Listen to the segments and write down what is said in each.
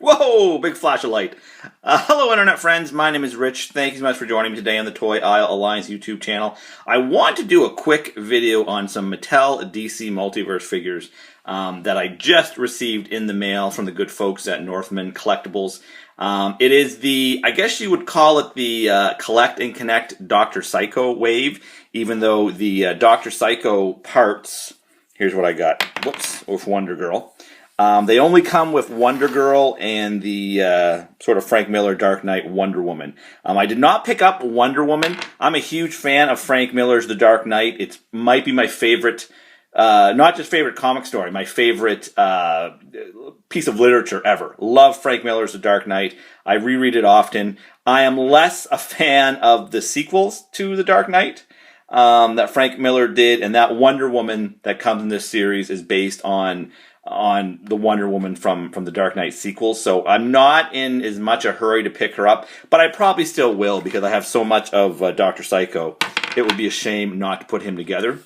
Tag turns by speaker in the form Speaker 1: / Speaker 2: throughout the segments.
Speaker 1: Whoa, big flash of light. Hello, Internet friends. My name is Rich. Thank you so much for joining me today on the Toy Aisle Alliance YouTube channel. I want to do a quick video on some Mattel DC Multiverse figures that I just received in the mail from the good folks at Northman Collectibles. It is I guess you would call it the Collect and Connect Dr. Psycho wave, even though the Dr. Psycho parts, here's what I got, whoops, with Wonder Girl. They only come with Wonder Girl and the sort of Frank Miller Dark Knight Wonder Woman. I did not pick up Wonder Woman. I'm a huge fan of Frank Miller's The Dark Knight. It might be my favorite, not just favorite comic story, my favorite piece of literature ever. Love Frank Miller's The Dark Knight. I reread it often. I am less a fan of the sequels to The Dark Knight that Frank Miller did, and that Wonder Woman that comes in this series is based on the Wonder Woman from the Dark Knight sequels. So I'm not in as much a hurry to pick her up, but I probably still will because I have so much of Dr. Psycho. It would be a shame not to put him together.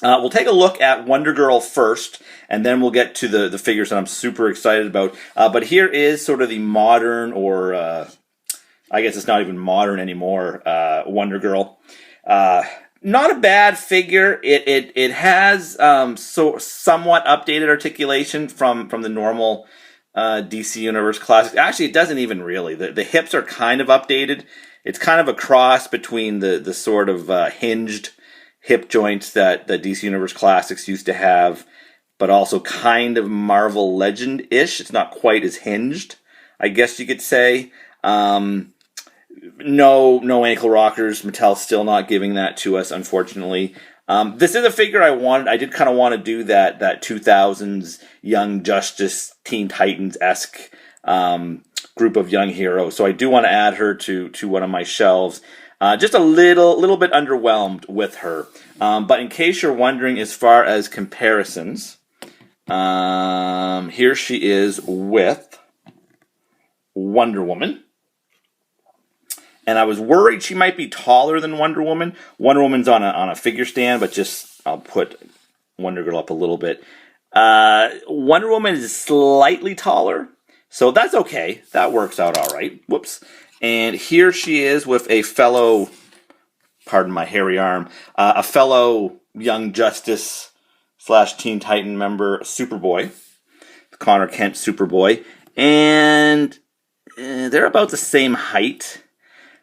Speaker 1: We'll take a look at Wonder Girl first, and then we'll get to the figures that I'm super excited about. But here is sort of the modern, or I guess it's not even modern anymore, Wonder Girl. Not a bad figure. It has somewhat updated articulation from the normal DC Universe classics. Actually, it doesn't even really. The hips are kind of updated. It's kind of a cross between the sort of hinged hip joints that DC Universe classics used to have, but also kind of Marvel Legend-ish. It's not quite as hinged, I guess you could say. No ankle rockers. Mattel's still not giving that to us, unfortunately. This is a figure I wanted. I did kind of want to do that 2000s Young Justice, Teen Titans-esque group of young heroes. So I do want to add her to one of my shelves. Just a little bit underwhelmed with her. But in case you're wondering, as far as comparisons, here she is with Wonder Woman. And I was worried she might be taller than Wonder Woman. Wonder Woman's on a figure stand, but I'll put Wonder Girl up a little bit. Wonder Woman is slightly taller, so that's okay. That works out all right. Whoops. And here she is with a fellow, pardon my hairy arm, a fellow Young Justice / Teen Titan member, Superboy, Connor Kent Superboy. And they're about the same height,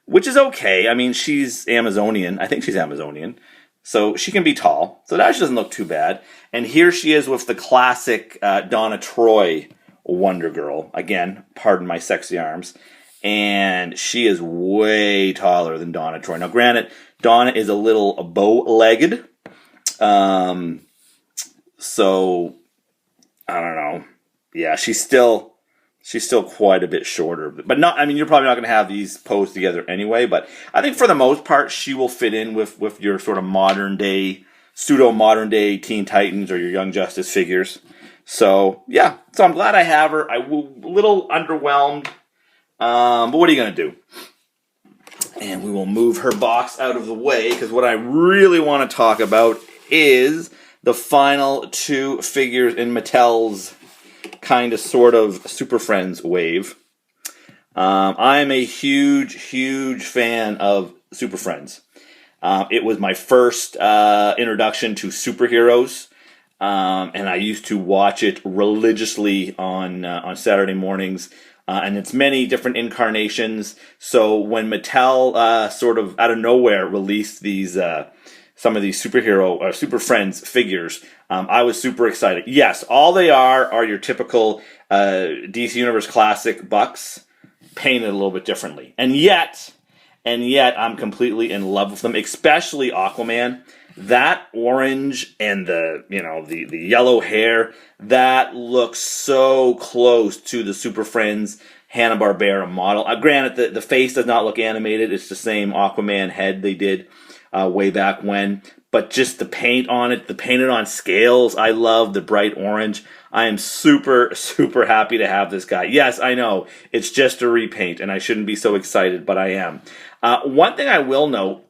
Speaker 1: which is okay. I mean, she's Amazonian. I think she's Amazonian. So she can be tall. So that actually doesn't look too bad. And here she is with the classic Donna Troy Wonder Girl. Again, pardon my sexy arms. And she is way taller than Donna Troy. Now, granted, Donna is a little bow-legged. So, I don't know. Yeah, she's still quite a bit shorter. But not, I mean, you're probably not going to have these posed together anyway, but I think for the most part, she will fit in with your sort of pseudo-modern day Teen Titans or your Young Justice figures. So, yeah. So I'm glad I have her. I'm a little underwhelmed, but what are you going to do? And we will move her box out of the way, because what I really want to talk about is the final two figures in Mattel's kind of sort of Super Friends wave. I'm a huge fan of Super Friends. It was my first introduction to superheroes, and I used to watch it religiously on Saturday mornings, and its many different incarnations. So when Mattel sort of out of nowhere released these some of these Super Friends figures, I was super excited. Yes, all they are your typical DC Universe classic bucks, painted a little bit differently. And yet I'm completely in love with them, especially Aquaman. That orange and the yellow hair, that looks so close to the Super Friends Hanna-Barbera model. Granted, the face does not look animated. It's the same Aquaman head they did way back when. But just the paint on it, the painted on scales, I love the bright orange. I am super happy to have this guy. Yes, I know, it's just a repaint, and I shouldn't be so excited, but I am. One thing I will note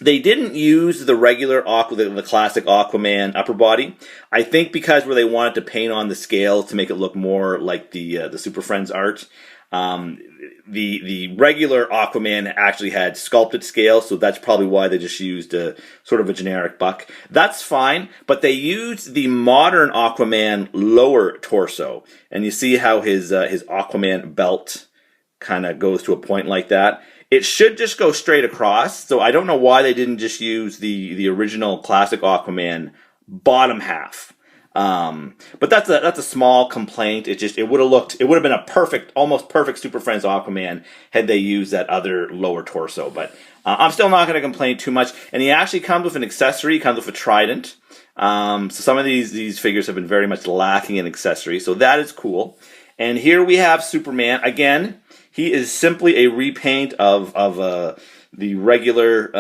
Speaker 1: They didn't use the regular the classic Aquaman upper body. I think because where they wanted to paint on the scales to make it look more like the Super Friends art. The regular Aquaman actually had sculpted scales, so that's probably why they just used a sort of a generic buck. That's fine, but they used the modern Aquaman lower torso, and you see how his Aquaman belt kind of goes to a point like that. It should just go straight across, so I don't know why they didn't just use the original classic Aquaman bottom half. But that's a small complaint. It would have been a perfect, almost perfect Super Friends Aquaman had they used that other lower torso. But I'm still not going to complain too much. And he actually comes with an accessory. He comes with a trident. So some of these figures have been very much lacking in accessory. So that is cool. And here we have Superman again. He is simply a repaint of the regular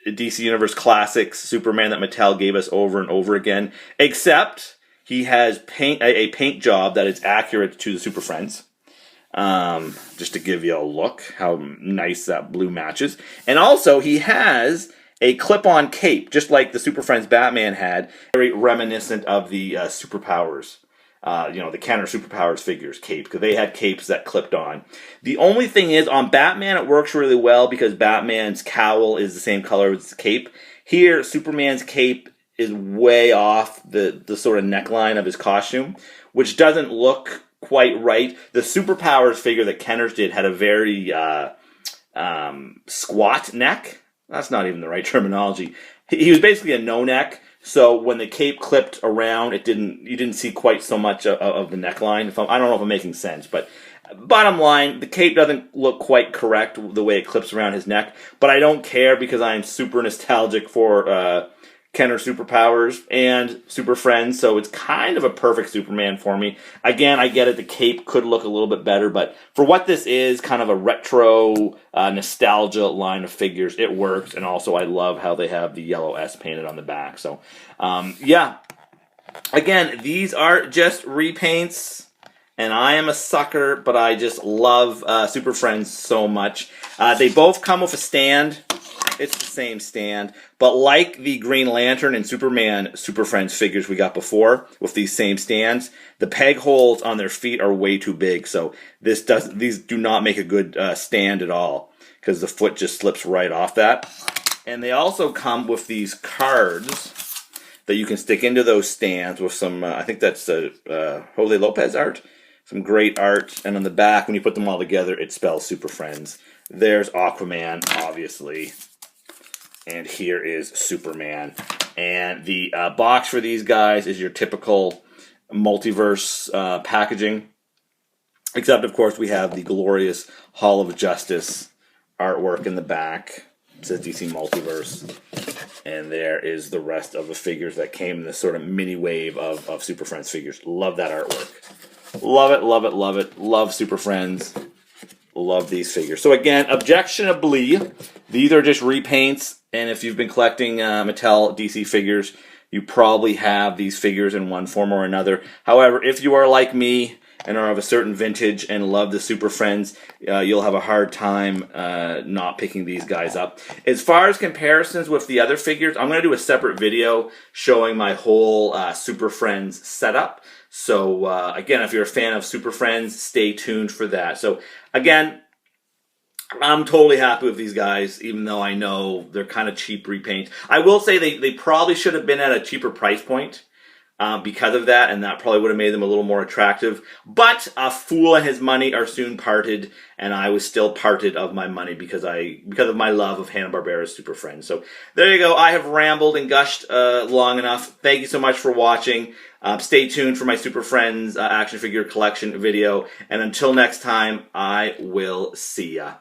Speaker 1: DC Universe Classics Superman that Mattel gave us over and over again, except he has a paint job that is accurate to the Super Friends. Just to give you a look how nice that blue matches. And also he has a clip-on cape, just like the Super Friends Batman had, very reminiscent of the Superpowers. The Kenner Superpowers figures cape, because they had capes that clipped on. The only thing is, on Batman it works really well because Batman's cowl is the same color as the cape. Here, Superman's cape is way off the sort of neckline of his costume, which doesn't look quite right. The Superpowers figure that Kenner's did had a very squat neck. That's not even the right terminology. He was basically a no-neck. So when the cape clipped around, you didn't see quite so much of the neckline. I don't know if I'm making sense, but bottom line, the cape doesn't look quite correct the way it clips around his neck. But I don't care because I'm super nostalgic for Kenner Superpowers and Super Friends, so it's kind of a perfect Superman for me. Again, I get it, the cape could look a little bit better, but for what this is, kind of a retro nostalgia line of figures, it works, and also I love how they have the yellow S painted on the back. So, yeah. Again, these are just repaints, and I am a sucker, but I just love Super Friends so much. They both come with a stand. It's the same stand, but like the Green Lantern and Superman Super Friends figures we got before with these same stands, the peg holes on their feet are way too big, so these do not make a good stand at all because the foot just slips right off that. And they also come with these cards that you can stick into those stands with some, I think that's Jose Lopez art, some great art, and on the back, when you put them all together, it spells Super Friends. There's Aquaman, obviously. And here is Superman. And the box for these guys is your typical multiverse packaging. Except, of course, we have the glorious Hall of Justice artwork in the back. It says DC Multiverse. And there is the rest of the figures that came in this sort of mini wave of Super Friends figures. Love that artwork. Love it, love it, love it. Love Super Friends. Love these figures. So again, objectionably, these are just repaints. And if you've been collecting Mattel DC figures, you probably have these figures in one form or another. However, if you are like me and are of a certain vintage and love the Super Friends, you'll have a hard time not picking these guys up. As far as comparisons with the other figures, I'm going to do a separate video showing my whole Super Friends setup. So, again, if you're a fan of Super Friends, stay tuned for that. So, again, I'm totally happy with these guys, even though I know they're kind of cheap repaints. I will say they probably should have been at a cheaper price point because of that, and that probably would have made them a little more attractive. But a fool and his money are soon parted, and I was still parted of my money because of my love of Hanna-Barbera's Super Friends. So there you go. I have rambled and gushed long enough. Thank you so much for watching. Stay tuned for my Super Friends action figure collection video. And until next time, I will see ya.